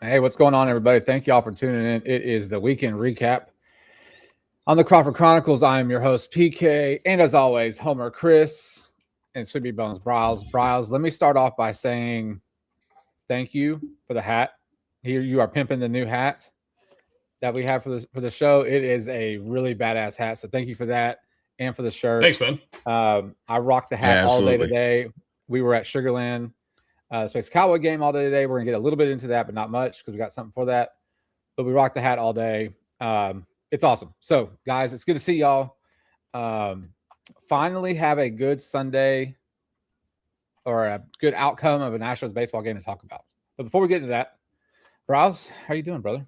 Hey, what's going on, everybody? Thank you all for tuning in. It is the weekend recap on the Crawford Chronicles. I am your host, PK, and as always, Homer Chris and Sweetie Bones Bryles. Bryles, let me start off by saying thank you for the hat. Here you are pimping the new hat that we have for the show. It is a really badass hat, so thank you for that and for the shirt. Thanks, man. I rocked the hat all day today. We were at Sugarland Space Cowboy game all day today. We're gonna get a little bit into that, but not much because we got something for that. But we rocked the hat all day. It's awesome. So, guys, it's good to see y'all. Finally have a good Sunday or a good outcome of an Astros baseball game to talk about. But before we get into that, Browse, how you doing, brother?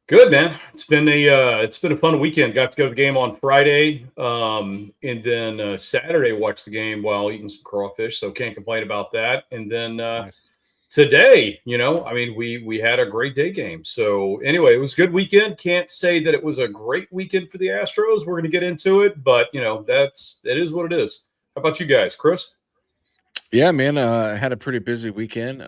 Good, man. It's been a fun weekend. Got to go to the game on Friday, and then Saturday watched the game while eating some crawfish. So can't complain about that. And then Nice. today, we had a great day game. So anyway, it was a good weekend. Can't say that it was a great weekend for the Astros. We're going to get into it, but it is what it is. How about you guys, Chris? Yeah, man. I had a pretty busy weekend.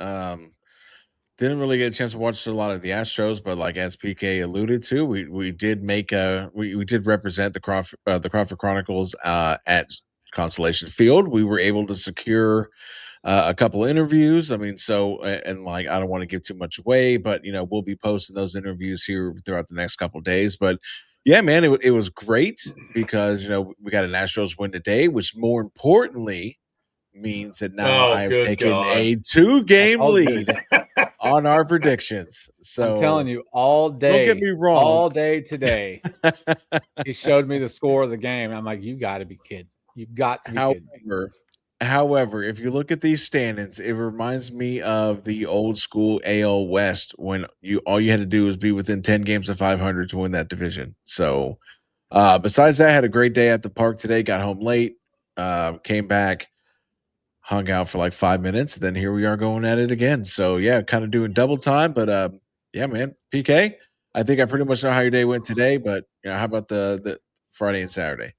Didn't really get a chance to watch a lot of the Astros, but like as PK alluded to, we did we did represent the Crawford Chronicles at Constellation Field. We were able to secure a couple interviews. I mean, and like I don't want to give too much away, but we'll be posting those interviews here throughout the next couple of days. But yeah, man, it was great because we got an Astros win today, which more importantly means that now I have taken a 2-game lead on our predictions. So I'm telling you, all day, don't get me wrong, all day today, he showed me the score of the game. I'm like, you got to be kidding. You've got to be kidding me. However, if you look at these standings, it reminds me of the old school AL West when all you had to do was be within 10 games of 500 to win that division. So besides that, I had a great day at the park today, got home late, came back, hung out for like 5 minutes. Then here we are going at it again. So yeah, kind of doing double time, but yeah, man, PK, I think I pretty much know how your day went today, but how about the Friday and Saturday?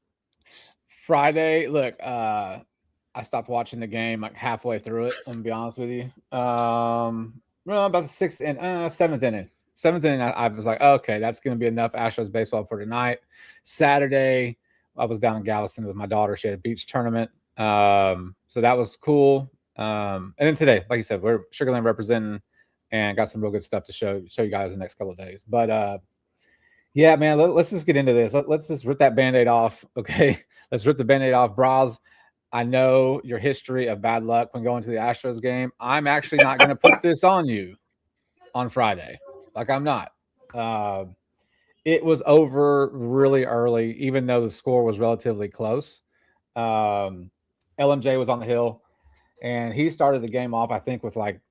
Friday, look, I stopped watching the game like halfway through it. I'm gonna be honest with you. About the sixth and seventh inning. Seventh inning, I was like, okay, that's gonna be enough Astros baseball for tonight. Saturday, I was down in Galveston with my daughter. She had a beach tournament. So that was cool. And then today, like you said, we're Sugarland representing and got some real good stuff to show you guys the next couple of days. But yeah, man, let's just get into this. Let's just rip that Band-Aid off. Okay. Let's rip the Band-Aid off. Braz, I know your history of bad luck when going to the Astros game. I'm actually not going to put this on you on Friday. Like I'm not. It was over really early, even though the score was relatively close. LMJ was on the hill, and he started the game off, I think, with like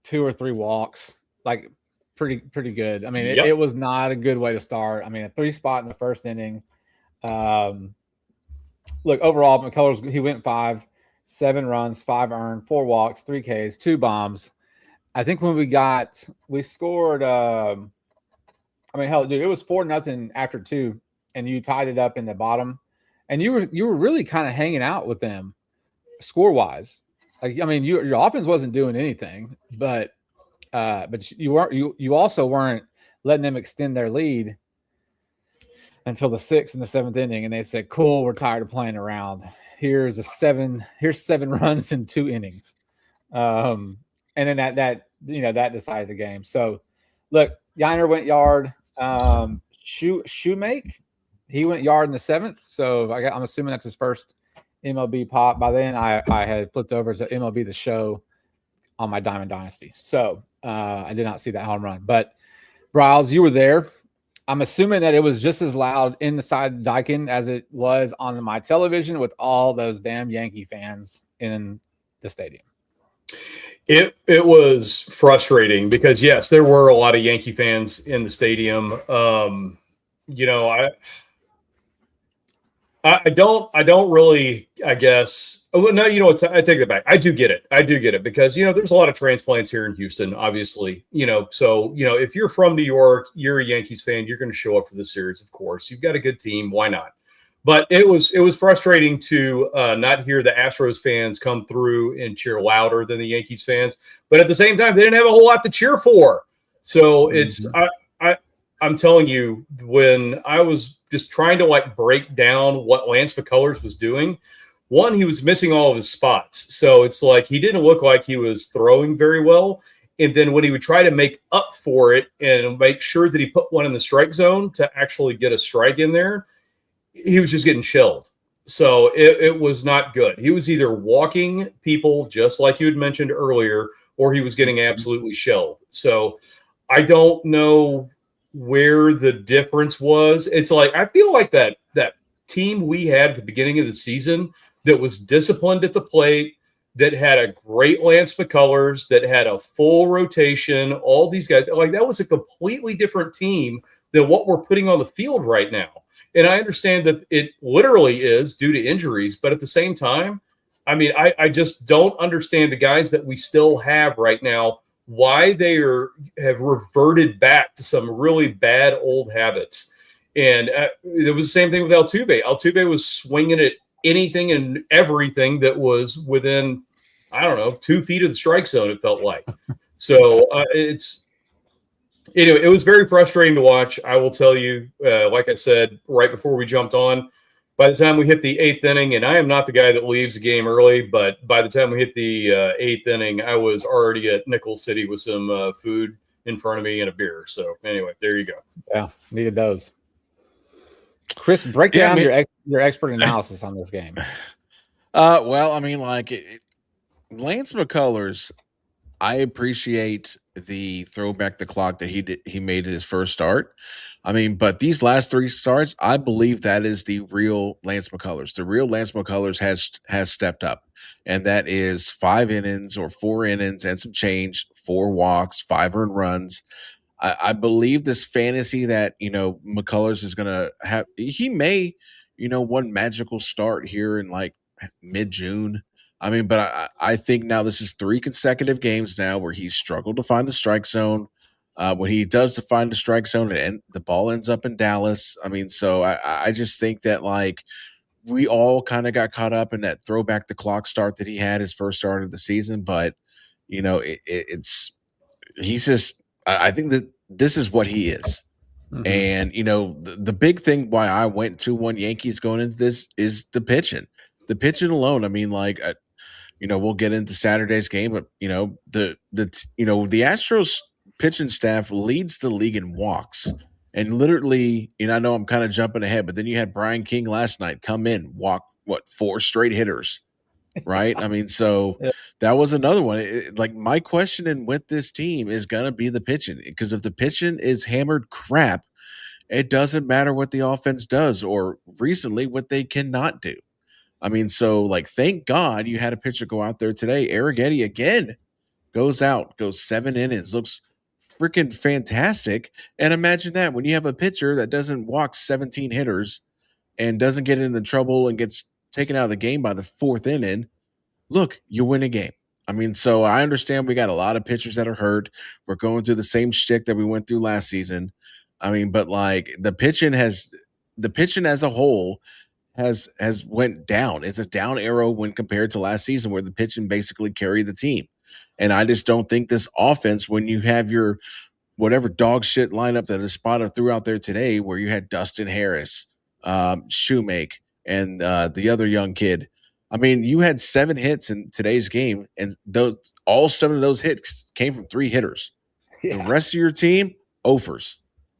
2 or 3 walks, like pretty good. I mean, it was not a good way to start. I mean, a 3 spot in the first inning. Look, overall, McCullers, he went 5, 7 runs, 5 earned, 4 walks, 3 Ks, 2 bombs. I think when we scored. I mean, hell, dude, it was 4-0 after 2, and you tied it up in the bottom. And you were really kind of hanging out with them score wise. Like, I mean, your offense wasn't doing anything, but you also weren't letting them extend their lead until the 6th and the 7th inning. And they said, cool, we're tired of playing around. Here's 7 runs in 2 innings. And then that decided the game. So look, Yiner went yard. Shoemake, he went yard in the 7th, so I'm assuming that's his first MLB pop. By then, I had flipped over to MLB The Show on my Diamond Dynasty, so I did not see that home run. But Bryles, you were there. I'm assuming that it was just as loud inside Daikin as it was on my television with all those damn Yankee fans in the stadium. It was frustrating because yes, there were a lot of Yankee fans in the stadium. I don't really, I guess. Oh, no, you know what? I take that back. I do get it because, there's a lot of transplants here in Houston, obviously, so, if you're from New York, you're a Yankees fan, you're going to show up for the series, of course. You've got a good team. Why not? But it was frustrating to not hear the Astros fans come through and cheer louder than the Yankees fans. But at the same time, they didn't have a whole lot to cheer for. So it's I'm telling you, when I was just trying to like break down what Lance McCullers was doing, one, he was missing all of his spots. So it's like he didn't look like he was throwing very well. And then when he would try to make up for it and make sure that he put one in the strike zone to actually get a strike in there, he was just getting shelled. So it was not good. He was either walking people, just like you had mentioned earlier, or he was getting absolutely shelled. So I don't know where the difference was. It's like, I feel like that team we had at the beginning of the season that was disciplined at the plate, that had a great Lance McCullers, that had a full rotation, all these guys, like that was a completely different team than what we're putting on the field right now. And I understand that it literally is due to injuries, but at the same time, I mean, I just don't understand the guys that we still have right now, why they have reverted back to some really bad old habits. And it was the same thing with Altuve. Altuve was swinging at anything and everything that was within, I don't know, 2 feet of the strike zone, it felt like. So it was very frustrating to watch. I will tell you, like I said, right before we jumped on, by the time we hit the 8th inning, and I am not the guy that leaves the game early, but by the time we hit the 8th inning, I was already at Nickel City with some food in front of me and a beer. So anyway, there you go. Yeah, needed those. Chris, break down your expert analysis on this game. Well, I mean, like Lance McCullers, I appreciate the throwback the clock that he made at his first start. I mean, but these last 3 starts, I believe that is the real Lance McCullers. The real Lance McCullers has stepped up, and that is 5 innings or 4 innings and some change, 4 walks, 5 earned runs. I believe this fantasy that McCullers is gonna have. He may, one magical start here in like mid-June. I mean, but I think now this is 3 consecutive games now where he's struggled to find the strike zone. When he does to find the strike zone, and the ball ends up in Dallas. I mean, so I just think that like we all kind of got caught up in that throwback the clock start that he had his first start of the season. But he's just I think that this is what he is. Mm-hmm. And the big thing why I went 2-1 Yankees going into this is the pitching. The pitching alone. I mean, like we'll get into Saturday's game, but the Astros pitching staff leads the league in walks. And literally, I know I'm kind of jumping ahead, but then you had Brian King last night come in, walk 4 straight hitters, right? I mean, so that was another one. Like my questioning with this team is gonna be the pitching, because if the pitching is hammered crap, it doesn't matter what the offense does, or recently what they cannot do. I mean, so like, thank God you had a pitcher go out there today. Arrighetti again goes 7 innings, looks freaking fantastic. And imagine that when you have a pitcher that doesn't walk 17 hitters and doesn't get into trouble and gets taken out of the game by the 4th inning, look, you win a game. I mean, so I understand we got a lot of pitchers that are hurt. We're going through the same shtick that we went through last season. I mean, but like the pitching as a whole has went down. It's a down arrow when compared to last season, where the pitching basically carried the team. And I just don't think this offense, when you have your whatever dog shit lineup that is spotted throughout there today, where you had Dustin Harris, Shoemake, and the other young kid. I mean, you had 7 hits in today's game, and all 7 of those hits came from 3 hitters. Yeah. The rest of your team, offers.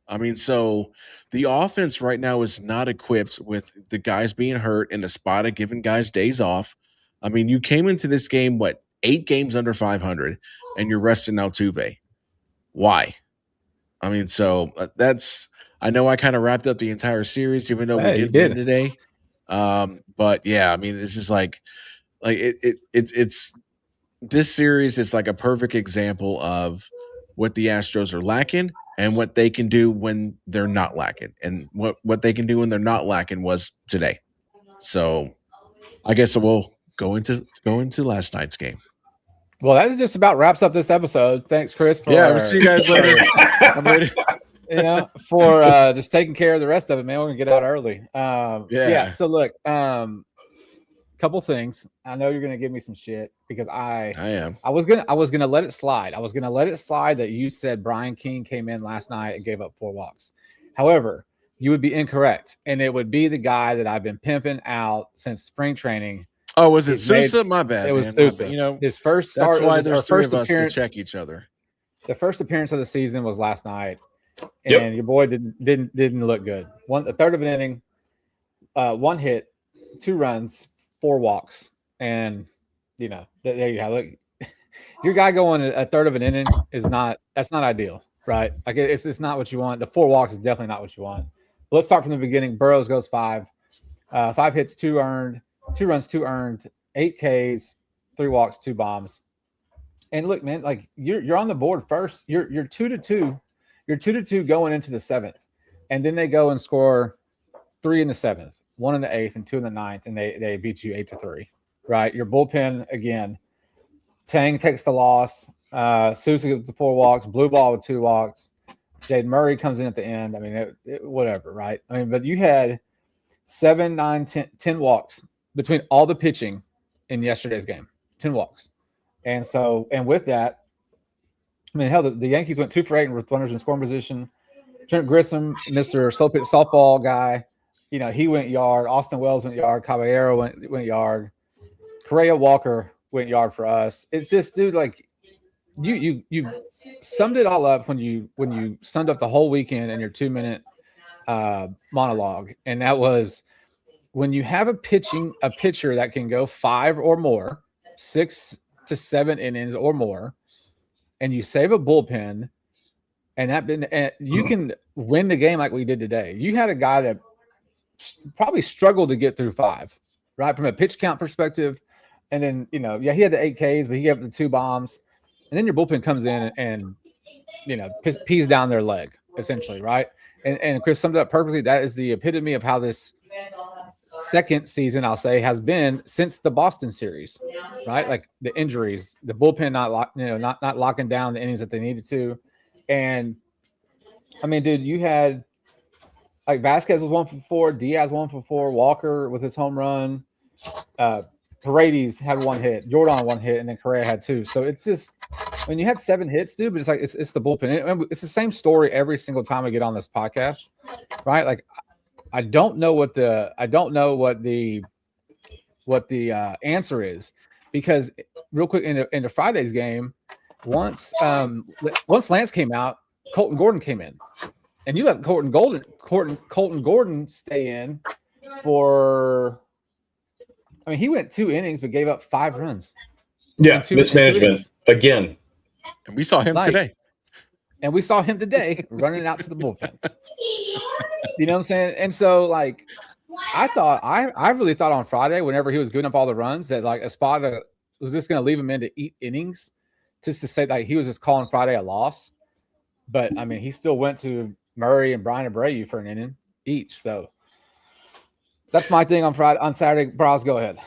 I mean, so the offense right now is not equipped with the guys being hurt and the spot of giving guys days off. I mean, you came into this game, 8 games under 500, and you're resting Altuve. Why? I mean, so I know I kind of wrapped up the entire series, even though we did win today. But yeah, I mean, it's just like it's this series is like a perfect example of what the Astros are lacking and what they can do when they're not lacking. And what they can do when they're not lacking was today. So I guess we'll go into last night's game. Well, that just about wraps up this episode. Thanks, Chris. We'll see you guys later. for just taking care of the rest of it, man. We're gonna get out early. Yeah. So look, couple things. I know you're gonna give me some shit because I am. I was gonna let it slide. I was gonna let it slide that you said Brian King came in last night and gave up 4 walks. However, you would be incorrect, and it would be the guy that I've been pimping out since spring training. Oh, was it Sousa? My bad. It was man. Sousa. You know, his first start. That's why there's 3 first of us to appearance. check each other. The first appearance of the season was last night, and your boy didn't look good. A third of an inning, 1 hit, 2 runs, 4 walks, and there you have it. Your guy going a third of an inning that's not ideal, right? Like it's not what you want. The 4 walks is definitely not what you want. But let's start from the beginning. Burrows goes 5, 5 hits, 2 earned, 2 runs, 2 earned, 8 Ks, 3 walks, 2 bombs. And look, man, like you're on the board first. You're 2-2. You're 2-2 going into the 7th, and then they go and score 3 in the 7th, 1 in the 8th, and 2 in the 9th, and they beat you 8-3. Right? Your bullpen again. Tang takes the loss. Sousa gets the 4 walks. Blue ball with 2 walks. Jade Murray comes in at the end. I mean, whatever, right? I mean, but you had 7, 9, 10 walks between all the pitching in yesterday's game. 10 walks. And with that, I mean, hell, the Yankees went 2 for 8 with runners in scoring position. Trent Grissom, Mr. Slow pitch softball guy, he went yard. Austin Wells went yard. Caballero went yard. Correa Walker went yard for us. It's just, dude, like you summed it all up when you summed up the whole weekend in your 2-minute monologue, and that was when you have a pitcher that can go 5 or more, 6 to 7 innings or more, and you save a bullpen, and you can win the game like we did today. You had a guy that probably struggled to get through 5, right, from a pitch count perspective, and then he had the 8 Ks, but he gave up the 2 bombs, and then your bullpen comes in and pees down their leg essentially, right? And Chris summed it up perfectly. That is the epitome of how this second season, I'll say, has been since the Boston series, right? Like the injuries, the bullpen not locking down the innings that they needed to. And I mean, dude, you had like Vasquez was 1 for 4, Diaz 1 for 4, Walker with his home run, Paredes had 1 hit, Jordan 1 hit, and then Correa had 2. So it's just, when you had 7 hits, dude, but it's like it's the bullpen. It's the same story every single time I get on this podcast, right? Like I don't know what the answer is, because real quick in the Friday's game, once Lance came out, Colton Gordon came in, and you let Colton Gordon stay in for. I mean, he went 2 innings but gave up 5 runs. Yeah, mismanagement again. And we saw him today. And we saw him today running out to the bullpen. You know what I'm saying? And so, like, I really thought on Friday, whenever he was giving up all the runs, that like Espada was just going to leave him in to eat innings, just to say like he was just calling Friday a loss. But I mean, he still went to Murray and Brian Abreu for an inning each. So that's my thing on Saturday. Bros, go ahead.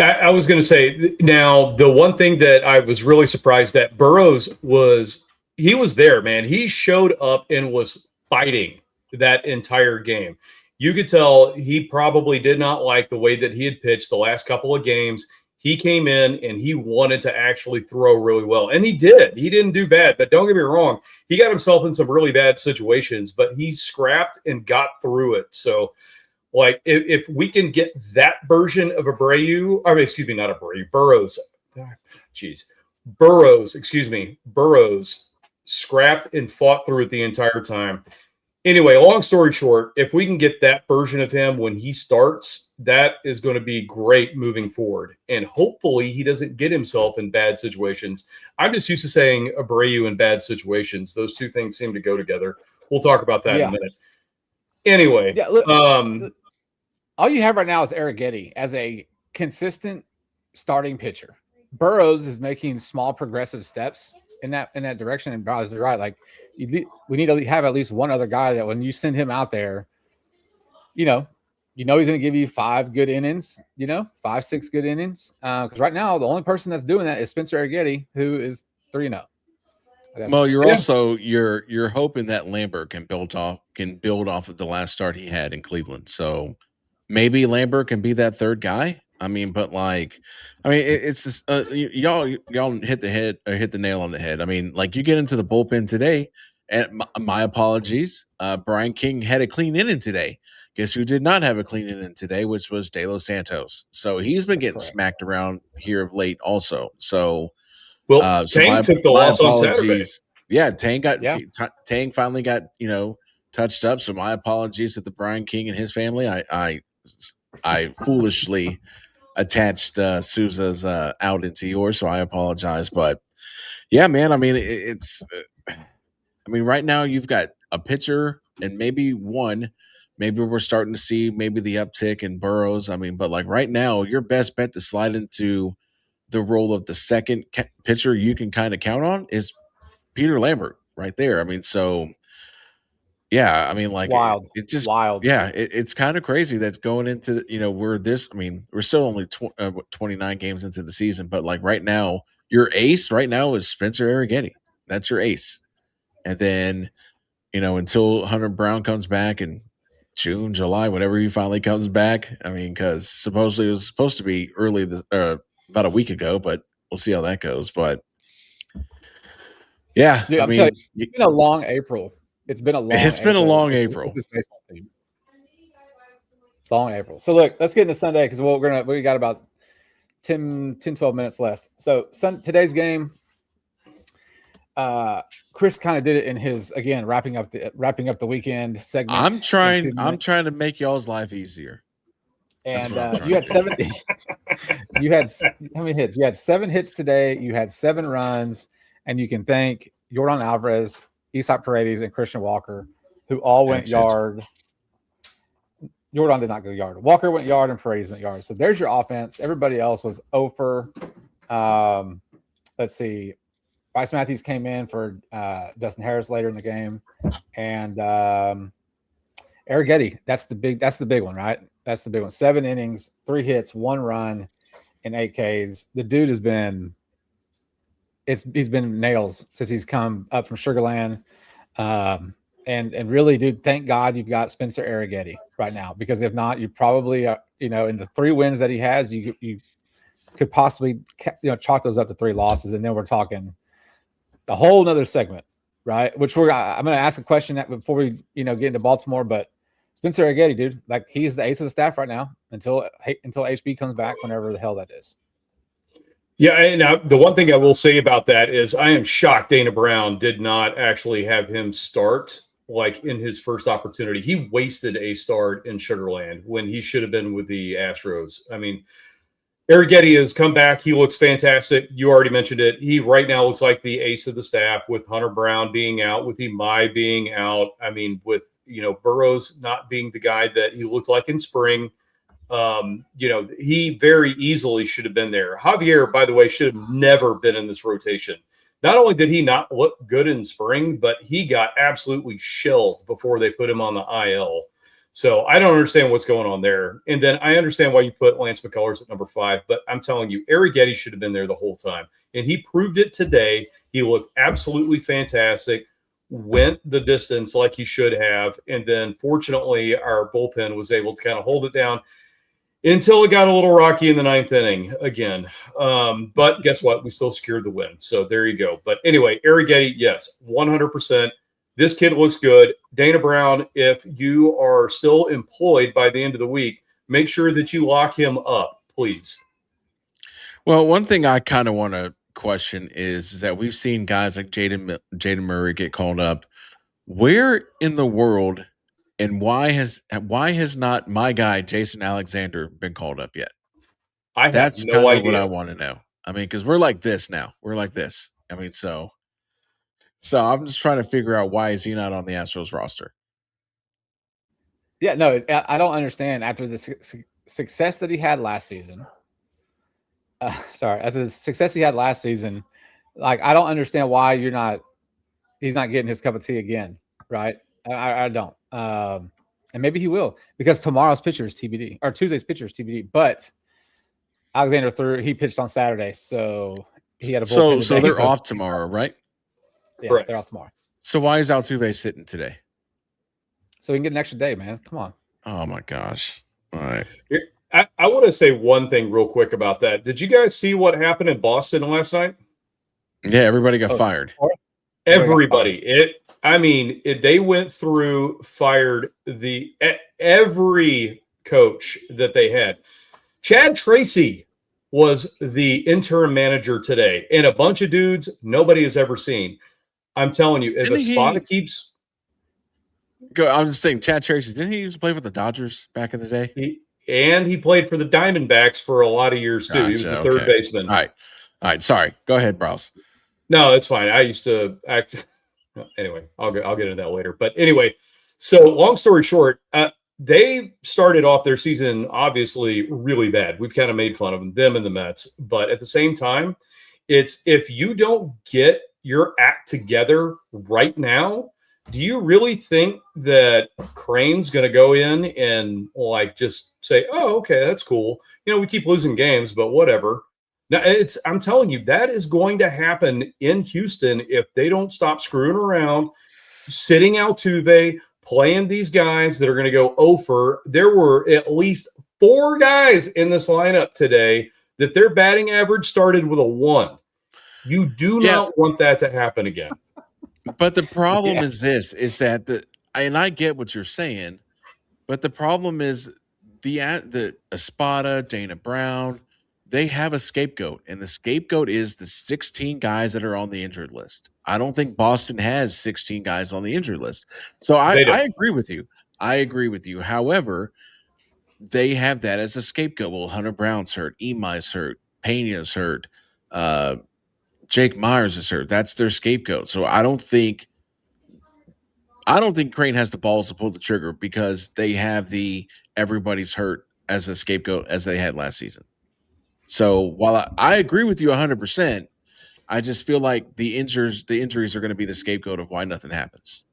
I was going to say, now, the one thing that I was really surprised at, Burrows was there, man. He showed up and was fighting that entire game. You could tell he probably did not like the way that he had pitched the last couple of games. He came in and he wanted to actually throw really well. And he did. He didn't do bad. But don't get me wrong, he got himself in some really bad situations, but he scrapped and got through it. So, like, if we can get that version of Abreu, or excuse me, not Abreu, Burrows. Burrows scrapped and fought through it the entire time. Anyway, long story short, if we can get that version of him when he starts, that is going to be great moving forward. And hopefully he doesn't get himself in bad situations. I'm just used to saying Abreu in bad situations. Those two things seem to go together. We'll talk about that in a minute. Anyway, look, all you have right now is Arrighetti as a consistent starting pitcher. Burrows is making small progressive steps in that direction, and Burrows is right. Like, we need to have at least one other guy that when you send him out there, he's going to give you 5 good innings, 5, 6 good innings. Because right now, the only person that's doing that is Spencer Arrighetti, who is 3-0. Well, you're Yeah. also you're hoping that Lambert can build off of the last start he had in Cleveland. So maybe Lambert can be that third guy. I mean, but like, I mean, it's just y'all hit the nail on the head. I mean, like you get into the bullpen today, and my apologies, Brian King had a clean inning today. Guess who did not have a clean inning today, which was De Los Santos. So he's been That's getting correct. smacked around here of late, also. So Well, so Tank took the my loss on Saturday. apologies. Yeah, Yeah. Tang finally got touched up. So my apologies to the Brian King and his family. I foolishly attached Souza's out into yours, so I apologize. But yeah, man, I mean it's I mean right now you've got a pitcher and maybe one. Maybe we're starting to see maybe the uptick in Burrows. I mean, but like right now, your best bet to slide into the role of the second pitcher you can kind of count on is Peter Lambert right there. I mean, so yeah, I mean, like Wild. it just Wild. yeah, it's kind of crazy that's going into we're this. I mean, we're still only 29 games into the season, but like right now, your ace right now is Spencer Arrighetti. That's your ace, and then until Hunter Brown comes back in June, July, whenever he finally comes back. I mean, because supposedly it was supposed to be about a week ago, but we'll see how that goes. But yeah, Dude, I I'm telling mean, you, it's been a long April. It's been a long it's been a April long with April. this baseball team. Long April. So look, let's get into Sunday because we got about 10, 12 minutes left. So today's game, Chris kind of did it in his wrapping up the weekend segment. I'm trying to make y'all's life easier. And you had 70. You had how many hits? You had 7 hits today. You had 7 runs, and you can thank Jordan Alvarez, Isaac Paredes, and Christian Walker, who all went yard. Jordan did not go yard. Walker went yard, and Paredes went yard. So there's your offense. Everybody else was over. Let's see. Bryce Matthews came in for Dustin Harris later in the game, and Arrighetti. That's the big one, right? That's the big one. 7 innings, 3 hits, 1 run, and 8 Ks. The dude has been he's been nails since he's come up from Sugarland. And really, dude, thank God you've got Spencer Arrighetti right now, because if not, you probably in the 3 wins that he has, you could possibly chalk those up to 3 losses, and then we're talking a whole nother segment, right? Which I'm going to ask a question before we get into Baltimore, but Spencer Arrighetti, dude, like he's the ace of the staff right now until HB comes back, whenever the hell that is. Yeah, and the one thing I will say about that is I am shocked Dana Brown did not actually have him start like in his first opportunity. He wasted a start in Sugarland when he should have been with the Astros. I mean, Arrighetti has come back. He looks fantastic. You already mentioned it. He right now looks like the ace of the staff, with Hunter Brown being out, with Imai being out. I mean, with Burrows not being the guy that he looked like in spring. He very easily should have been there. Javier, by the way, should have never been in this rotation. Not only did he not look good in spring, but he got absolutely shelled before they put him on the IL. So I don't understand what's going on there. And then I understand why you put Lance McCullers at number 5, but I'm telling you, Arrighetti should have been there the whole time. And he proved it today. He looked absolutely fantastic, went the distance like he should have. And then fortunately, our bullpen was able to kind of hold it down until it got a little rocky in the 9th inning again. But guess what? We still secured the win. So there you go. But anyway, Arrighetti, yes, 100%. This kid looks good. Dana Brown, if you are still employed by the end of the week, make sure that you lock him up, please. Well, one thing I kind of want to question is that we've seen guys like Jaden Murray get called up. Where in the world and why has not my guy Jason Alexander been called up yet? That's kind of what I want to know. I mean, because we're like this now. We're like this. I mean, so I'm just trying to figure out, why is he not on the Astros roster? Yeah, no, I don't understand. After the success that he had last season, after the success he had last season, like I don't understand why he's not getting his cup of tea again, right? I don't. And maybe he will, because tomorrow's pitcher is TBD, or Tuesday's pitcher is TBD. But Alexander he pitched on Saturday, so he had a bullpen so today, they're off tomorrow, right? Yeah, Correct. they're off tomorrow. So why is Altuve sitting today? So we can get an extra day, man. Come on. Oh my gosh! All right. I want to say one thing real quick about that. Did you guys see what happened in Boston last night? Yeah, everybody got fired. Everybody. They went through, fired every coach that they had. Chad Tracy was the interim manager today, and a bunch of dudes nobody has ever seen. I'm telling you, if Espada keeps I was just saying, Chad Tracy, didn't he used to play for the Dodgers back in the day? He played for the Diamondbacks for a lot of years too. He was the third baseman. All right. Sorry. Go ahead, Browse. No, it's fine. I used to act. Anyway, I'll get into that later. But anyway, so long story short, they started off their season obviously really bad. We've kind of made fun of them and the Mets, but at the same time, it's if you don't get your act together right now, do you really think that Crane's going to go in and like just say, "Oh, okay, that's cool. You know, we keep losing games, but whatever." Now, I'm telling you, that is going to happen in Houston if they don't stop screwing around, sitting Altuve, playing these guys that are going to go over. There were at least 4 guys in this lineup today that their batting average started with a 1. You do not want that to happen again. But the problem is that and I get what you're saying, but the problem is the Espada, Dana Brown, they have a scapegoat, and the scapegoat is the 16 guys that are on the injured list. I don't think Boston has 16 guys on the injured list. So I agree with you. However, they have that as a scapegoat. Well, Hunter Brown's hurt, Imai's hurt, Pena's hurt, Jake Myers is hurt. That's their scapegoat. So I don't think Crane has the balls to pull the trigger because they have the everybody's hurt as a scapegoat as they had last season. So while I agree with you 100%, I just feel like the injuries are going to be the scapegoat of why nothing happens.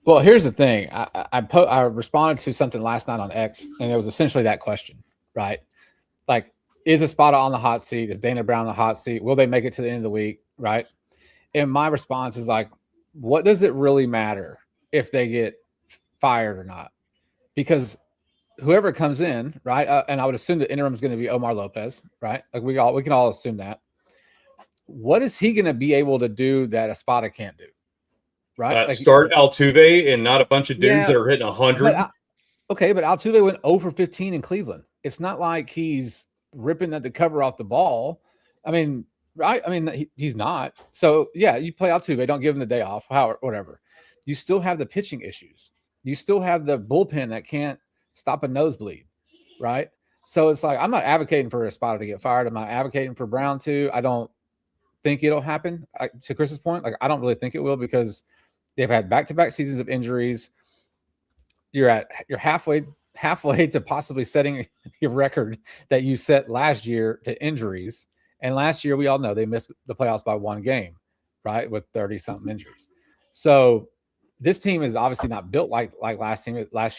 Well, here's the thing. I responded to something last night on X, and it was essentially that question, right? Like, is Espada on the hot seat? Is Dana Brown on the hot seat? Will they make it to the end of the week, right? And my response is like, what does it really matter if they get fired or not? Because whoever comes in, right? And I would assume the interim is going to be Omar Lopez, right? Like we can all assume that. What is he going to be able to do that Espada can't do? Right? Like, start Altuve and not a bunch of dudes that are hitting 100. But Altuve went 0 for 15 in Cleveland. It's not like he's ripping at the cover off the ball. I mean, right? I mean, he's not. So yeah, you play Altuve, don't give him the day off, whatever. You still have the pitching issues. You still have the bullpen that can't stop a nosebleed, right? So it's like, I'm not advocating for Espada to get fired. I'm not advocating for Brown to. I don't think it'll happen. To Chris's point, like I don't really think it will because they've had back-to-back seasons of injuries. You're halfway to possibly setting your record that you set last year to injuries. And last year, we all know they missed the playoffs by 1 game, right, with 30-something injuries. So this team is obviously not built like last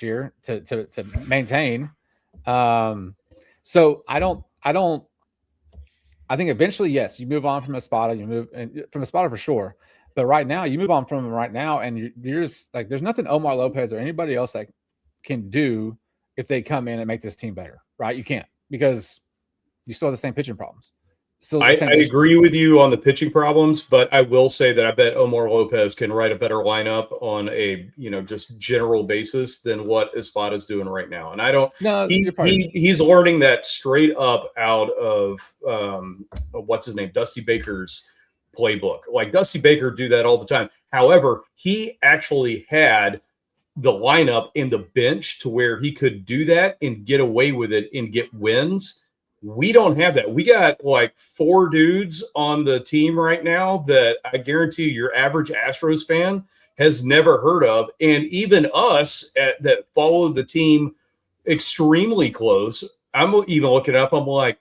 year to maintain. So I think eventually, yes, you move on from Espada. You move from Espada for sure. But right now, you move on from him right now, and you're just like, there's nothing Omar Lopez or anybody else that can do if they come in and make this team better, right? You can't because you still have the same pitching problems. I agree with you on the pitching problems, but I will say that I bet Omar Lopez can write a better lineup on a just general basis than what Espada's doing right now. And I don't. No, he's learning that straight up out of what's his name, Dusty Baker's playbook. Like Dusty Baker do that all the time. However, he actually had the lineup in the bench to where he could do that and get away with it and get wins. We don't have that. We got like 4 dudes on the team right now that I guarantee your average Astros fan has never heard of. And even us that follow the team extremely close, I'm even looking up. I'm like,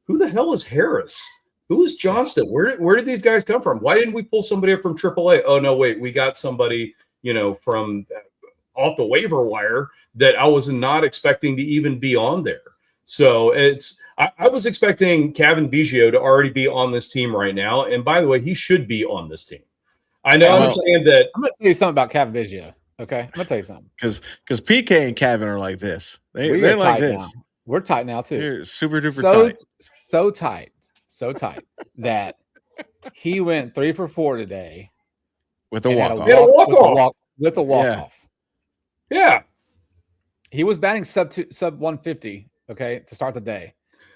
who the hell is Harris? Who is Johnston? Where did these guys come from? Why didn't we pull somebody up from AAA? Oh, no, wait, we got somebody, from off the waiver wire that I was not expecting to even be on there. So I was expecting Kevin Biggio to already be on this team right now. And by the way, he should be on this team. I know. I understand that. I'm going to tell you something about Kevin Biggio. Okay, I'm going to tell you something. Because PK and Kevin are like this. They like this. Now. We're tight now too. They're super duper tight. So tight that he went 3 for 4 today with a walk off. With a walk off. Yeah. He was batting sub 150. Okay, to start the day,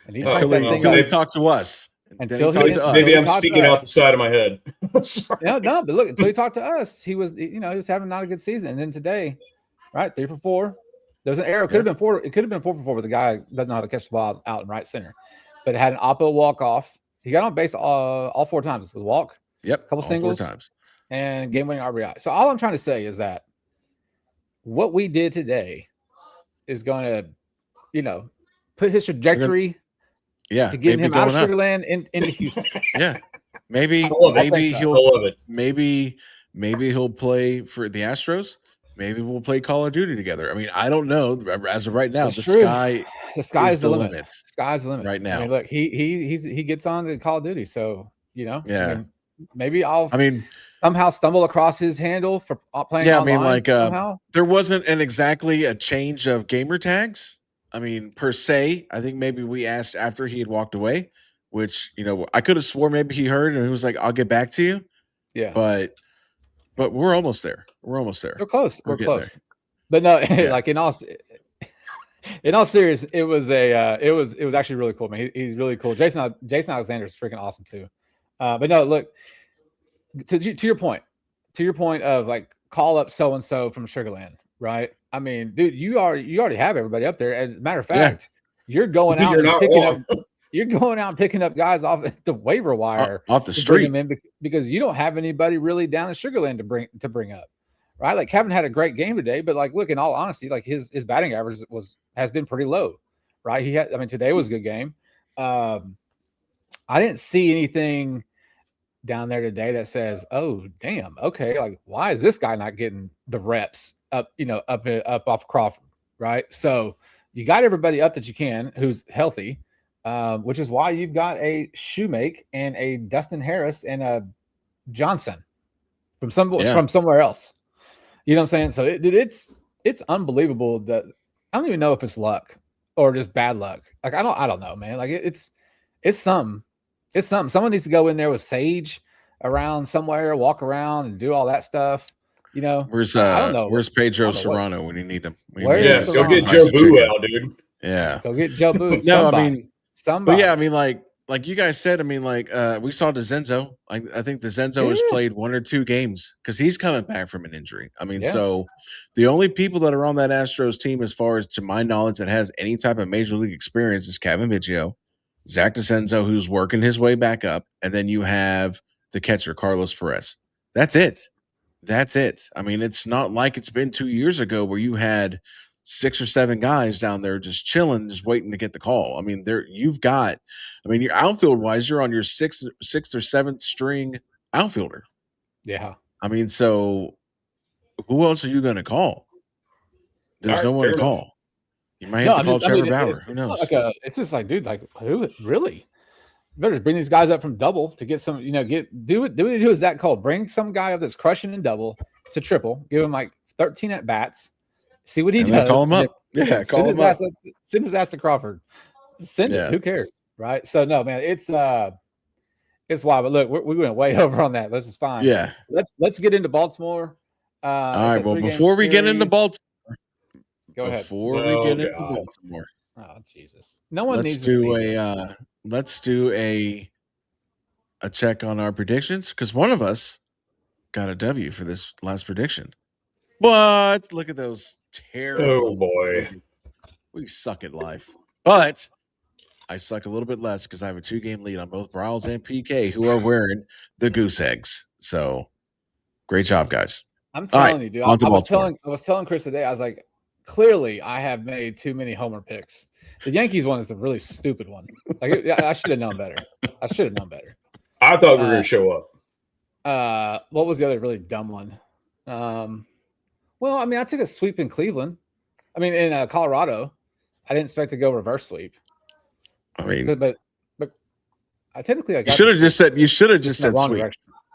and until he talked to us. Maybe I'm speaking out the side of my head. No, but look, until he talked to us, he was having not a good season, and then today, right, 3 for 4. There was an error. It could have been 4. It could have been 4 for 4, but the guy doesn't know how to catch the ball out in right center. But it had an oppo walk off. He got on base all 4 times with walk. Yep, couple singles 4 times, and game-winning RBI. So all I'm trying to say is that what we did today is going to, put his trajectory. To get him out of Sugar Land into Houston. Yeah, maybe he'll play for the Astros. Maybe we'll play Call of Duty together. I mean, I don't know. As of right now, the sky is the limit. Sky's the limit right now. I mean, look, he gets on to Call of Duty, so Yeah. I mean, maybe I'll somehow stumble across his handle for playing. Yeah, online I mean, like somehow. There wasn't exactly a change of gamer tags. I mean, per se, I think maybe we asked after he had walked away, which, I could have swore maybe he heard and he was like, I'll get back to you. Yeah. But we're almost there. We're almost there. We're close. We're close. There. But no, like in all seriousness, it was actually really cool, man. He's really cool. Jason Alexander is freaking awesome too. But no, look, to your point of like call up so-and-so from Sugar Land, right? I mean, dude, you already have everybody up there. As a matter of fact, you're going out and picking up guys off the waiver wire, off the street, because you don't have anybody really down in Sugar Land to bring up, right? Like Kevin had a great game today, but like, look, in all honesty, like his batting average has been pretty low, right? Today was a good game. I didn't see anything down there today that says, oh, damn, okay, like why is this guy not getting the reps up off Crawford, right? So you got everybody up that you can who's healthy, which is why you've got a Shoemake and a Dustin Harris and a Johnson from somewhere else. You know what I'm saying? So it's unbelievable that I don't even know if it's luck or just bad luck. Like I don't know, man. Like it's something. Someone needs to go in there with sage around somewhere, walk around and do all that stuff. Where's Pedro Serrano when you need him? Go get Joe Boo out, dude. Yeah, go get Joe Boo. No, I mean, somebody. But yeah, I mean, like you guys said, I mean, like we saw DeZenzo. I think DeZenzo has played 1 or 2 games because he's coming back from an injury. I mean, so the only people that are on that Astros team, as far as to my knowledge, that has any type of major league experience is Kevin Biggio, Zach DeZenzo, who's working his way back up, and then you have the catcher Carlos Perez. That's it. I mean, it's not like it's been 2 years ago where you had 6 or 7 guys down there just chilling, just waiting to get the call. I mean, your outfield wise, you're on your sixth or 7th string outfielder. Yeah. I mean, so who else are you going to call? There's no one to call. You might have to call Trevor Bauer. Who knows? It's just like, dude, like who really? You better bring these guys up from double to get some, do what Zach Cole. Bring some guy up that's crushing in double to triple, give him like 13 at bats, see what he does. Call him up. Call him up. Send his ass to Crawford. Send it. Who cares? Right. So no, man, it's wild. But look, we went way over on that. This is fine. Yeah. Let's get into Baltimore. All right. Well, before we get into Baltimore, Baltimore. Oh Jesus! No one needs to see let's do a check on our predictions because one of us got a W for this last prediction. But look at those terrible. Oh boy, we suck at life. But I suck a little bit less because I have a 2-game lead on both Brawls and PK, who are wearing the goose eggs. So great job, guys. I'm telling you, dude. I was telling Chris today. I was like, clearly, I have made too many homer picks. The Yankees one is a really stupid one. Like I should have known better. I thought we were going to show up. What was the other really dumb one? Well, I mean, I took a sweep in Cleveland. I mean, in Colorado, I didn't expect to go reverse sweep. I mean, but I technically you should have just said sweep,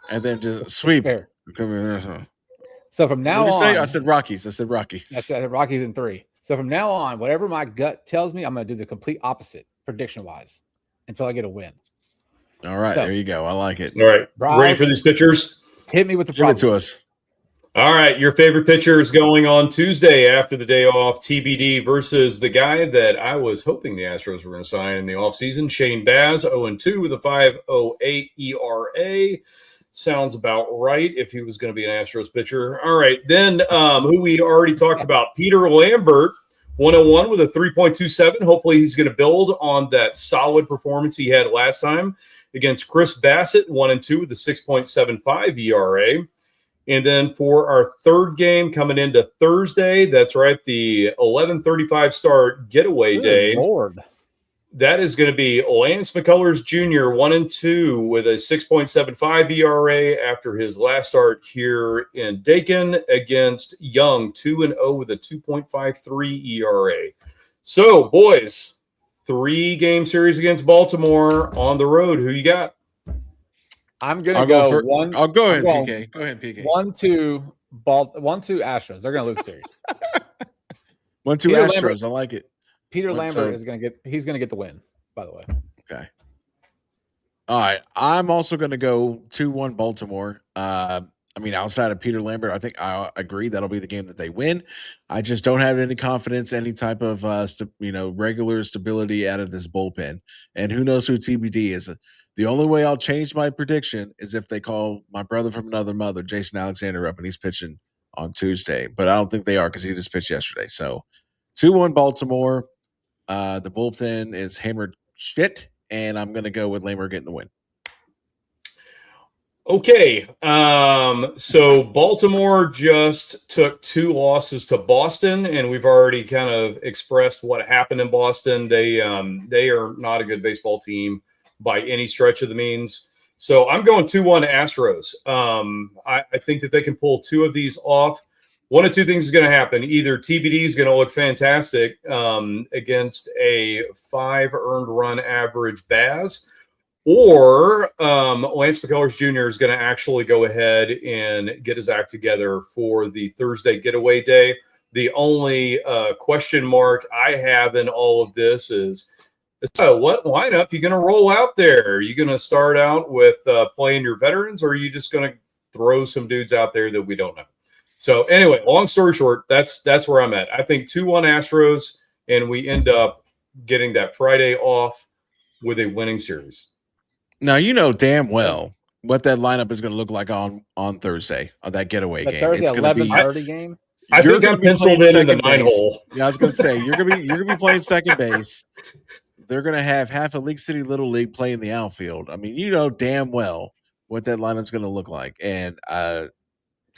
and then just sweep. Fair. So from now What did you say? on, I said Rockies. I said Rockies. I said Rockies in 3. So from now on, whatever my gut tells me, I'm going to do the complete opposite prediction-wise until I get a win. All right, there you go. I like it. All right, Bryles, ready for these pitchers? Hit me with the Give it problems. to us. All right, your favorite pitcher is going on Tuesday after the day off, TBD versus the guy that I was hoping the Astros were going to sign in the offseason, Shane Baz, 0-2 with a 5.08 ERA. Sounds about right if he was going to be an Astros pitcher. All right, then who we already talked about, Peter Lambert, 101 with a 3.27. Hopefully he's going to build on that solid performance he had last time against Chris Bassett, 1-2 with a 6.75 ERA. And then for our third game coming into Thursday, that's right, the 11:35 start getaway day. Lord. That is going to be Lance McCullers Jr., 1-2 with a 6.75 ERA after his last start here in Dayton against Young, 2-0 with a 2.53 ERA. So, boys, 3-game series against Baltimore on the road. Who you got? I'm gonna go one. I'll go ahead, PK. Go ahead, PK. 1-2 Astros. They're gonna lose the series. 1-2 Astros. I like it. Peter Lambert is gonna get the win, by the way. Okay. All right. I'm also gonna go 2-1 Baltimore. I mean, outside of Peter Lambert, I think I agree that'll be the game that they win. I just don't have any confidence, any type of regular stability out of this bullpen. And who knows who TBD is. The only way I'll change my prediction is if they call my brother from another mother, Jason Alexander, up and he's pitching on Tuesday. But I don't think they are because he just pitched yesterday. So 2-1 Baltimore. The bullpen is hammered shit, and I'm going to go with Lambert getting the win. Okay, so Baltimore just took 2 losses to Boston, and we've already kind of expressed what happened in Boston. They are not a good baseball team by any stretch of the means. So I'm going 2-1 Astros. I think that they can pull 2 of these off. One of 2 things is going to happen. Either TBD is going to look fantastic against a 5 earned run average Baz, or Lance McCullers Jr. is going to actually go ahead and get his act together for the Thursday getaway day. The only question mark I have in all of this is, what lineup are you going to roll out there? Are you going to start out with playing your veterans, or are you just going to throw some dudes out there that we don't know? So anyway, long story short, that's where I'm at. I think 2-1 Astros, and we end up getting that Friday off with a winning series. Now, you know damn well what that lineup is going to look like on Thursday on that getaway game. Thursday, it's going to be 11:30 game. I think I'm penciled in the 9 hole. Yeah, I was going to say you're going to be playing second base. They're going to have half a League City Little League play in the outfield. I mean, you know damn well what that lineup's going to look like, and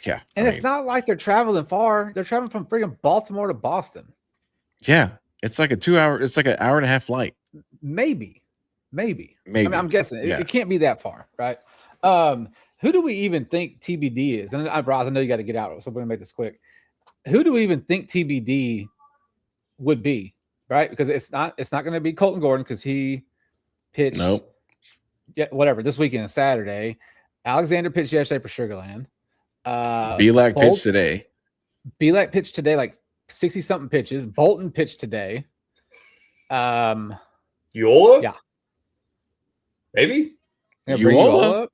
yeah. And it's not like they're traveling far. They're traveling from freaking Baltimore to Boston. Yeah, it's like a 2-hour. It's like an hour and a half flight. Maybe. I mean, I'm guessing it can't be that far, right? Who do we even think TBD is? And Bryce, I know you got to get out, so we're going to make this quick. Who do we even think TBD would be, right? Because it's not going to be Colton Gordon because he pitched. Nope. Yeah, whatever. This weekend, Saturday. Alexander pitched yesterday for Sugarland. Belak pitched today. Belak pitched today, like 60-something pitches. Bolton pitched today. Yola? Yeah. Maybe? Yola?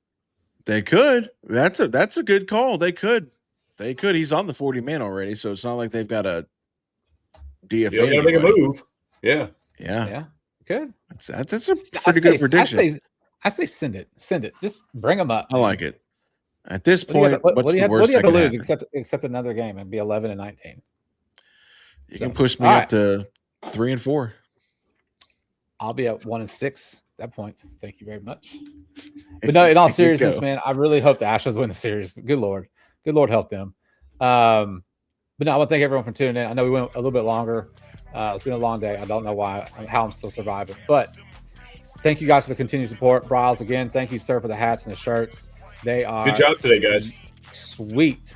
They could. That's a good call. They could. He's on the 40-man already, so it's not like they've got a DFA. You gotta make a move. Yeah. Good. That's a pretty good prediction. I say send it. Just bring them up. I like it. At this point, what's the worst that can happen? Except another game and be 11-19. You can push me up to 3-4. I'll be at 1-6 at that point. Thank you very much. But no, in all seriousness, man, I really hope the Astros win the series. Good Lord help them. But no, I want to thank everyone for tuning in. I know we went a little bit longer. It's been a long day. I don't know how I'm still surviving, but thank you guys for the continued support. Bryles, again, thank you, sir, for the hats and the shirts. They are good job today, guys. Sweet.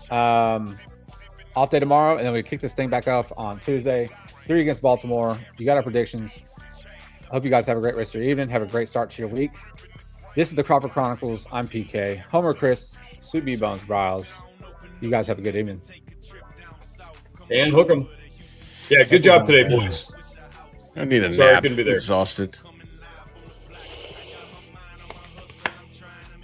Off day tomorrow, and then we kick this thing back off on Tuesday. 3 against Baltimore. You got our predictions. I hope you guys have a great rest of your evening. Have a great start to your week. This is the Cropper Chronicles. I'm PK. Homer, Chris, Sweet Bee Bones, Bryles. You guys have a good evening. And hook 'em. Yeah, good job today, boys. I need a Sorry I nap. couldn't be there. Exhausted.